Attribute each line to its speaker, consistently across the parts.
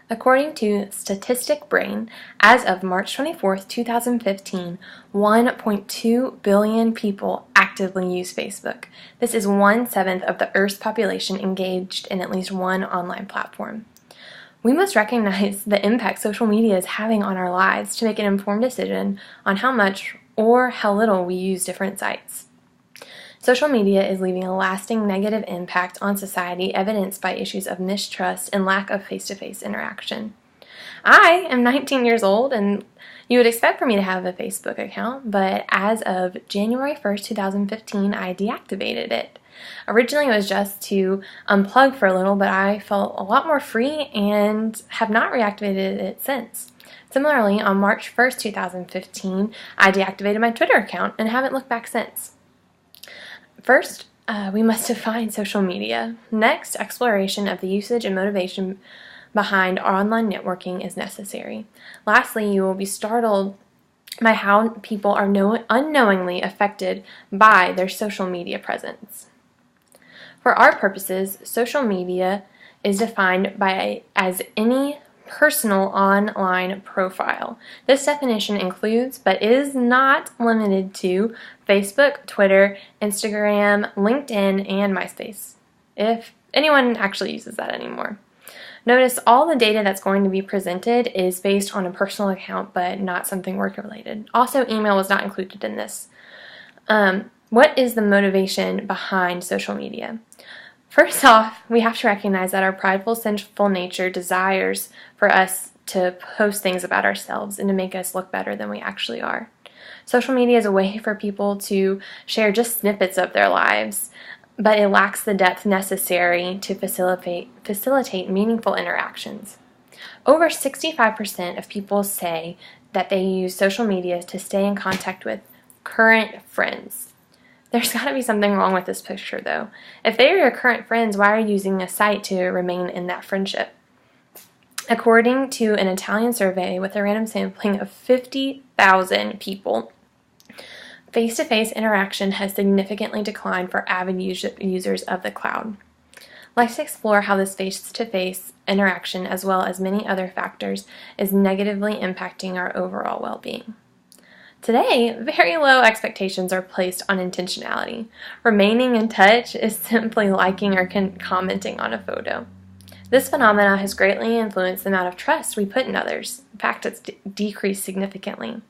Speaker 1: According to Statistic Brain, as of March 24th, 2015, 1.2 billion people actively use Facebook. This is 1/7 of the Earth's population engaged in at least one online platform. We must recognize the impact social media is having on our lives to make an informed decision on how much or how little we use different sites. Social media is leaving a lasting negative impact on society, evidenced by issues of mistrust and lack of face-to-face interaction. I am 19 years old, and you would expect for me to have a Facebook account, but as of January 1st, 2015, I deactivated it. Originally, it was just to unplug for a little, but I felt a lot more free and have not reactivated it since. Similarly, on March 1st, 2015, I deactivated my Twitter account and haven't looked back since. First, we must define social media. Next, exploration of the usage and motivation behind online networking is necessary. Lastly, you will be startled by how people are unknowingly affected by their social media presence. For our purposes, social media is defined as any personal online profile. This definition includes, but is not limited to, Facebook, Twitter, Instagram, LinkedIn, and MySpace, if anyone actually uses that anymore. Notice all the data that's going to be presented is based on a personal account, but not something work-related. Also, email was not included in this. What is the motivation behind social media? First off, we have to recognize that our prideful, sinful nature desires for us to post things about ourselves and to make us look better than we actually are. Social media is a way for people to share just snippets of their lives, but it lacks the depth necessary to facilitate meaningful interactions. Over 65% of people say that they use social media to stay in contact with current friends. There's got to be something wrong with this picture, though. If they are your current friends, why are you using a site to remain in that friendship? According to an Italian survey with a random sampling of 50,000 people, face-to-face interaction has significantly declined for avid users of the cloud. Let's explore how this face-to-face interaction, as well as many other factors, is negatively impacting our overall well-being. Today, very low expectations are placed on intentionality. Remaining in touch is simply liking or commenting on a photo. This phenomenon has greatly influenced the amount of trust we put in others. In fact, it's decreased significantly.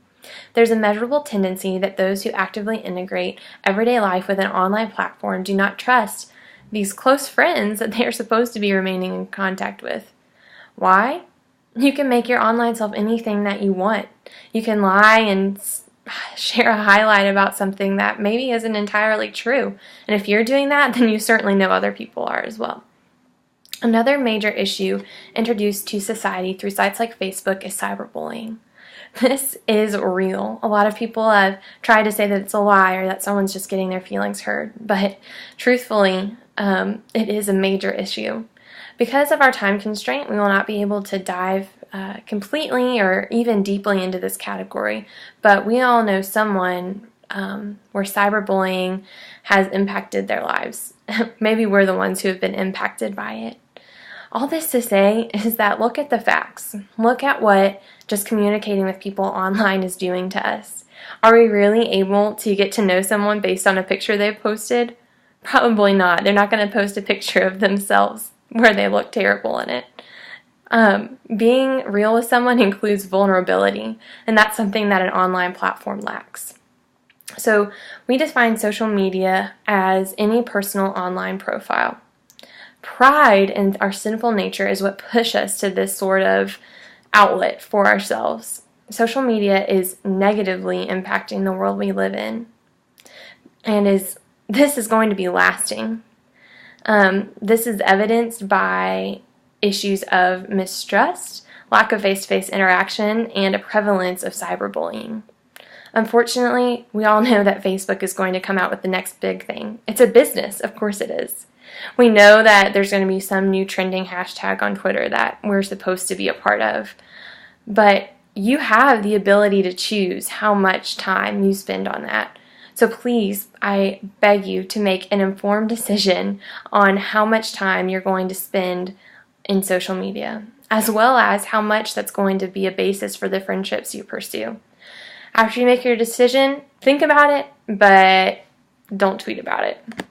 Speaker 1: There's a measurable tendency that those who actively integrate everyday life with an online platform do not trust these close friends that they are supposed to be remaining in contact with. Why? You can make your online self anything that you want. You can lie and share a highlight about something that maybe isn't entirely true. And if you're doing that, then you certainly know other people are as well. Another major issue introduced to society through sites like Facebook is cyberbullying. This is real. A lot of people have tried to say that it's a lie or that someone's just getting their feelings hurt, but truthfully, it is a major issue. Because of our time constraint, we will not be able to dive completely or even deeply into this category, but we all know someone where cyberbullying has impacted their lives. Maybe we're the ones who have been impacted by it. All this to say is that look at the facts. Look at what just communicating with people online is doing to us. Are we really able to get to know someone based on a picture they've posted? Probably not. They're not going to post a picture of themselves where they look terrible in it. Being real with someone includes vulnerability, and that's something that an online platform lacks. So we define social media as any personal online profile. Pride in our sinful nature is what pushes us to this sort of outlet for ourselves. Social media is negatively impacting the world we live in, and this is going to be lasting. This is evidenced by issues of mistrust, lack of face-to-face interaction, and a prevalence of cyberbullying. Unfortunately, we all know that Facebook is going to come out with the next big thing. It's a business, of course it is. We know that there's going to be some new trending hashtag on Twitter that we're supposed to be a part of. But you have the ability to choose how much time you spend on that. So please, I beg you to make an informed decision on how much time you're going to spend in social media. as well as how much that's going to be a basis for the friendships you pursue. After you make your decision, think about it, but don't tweet about it.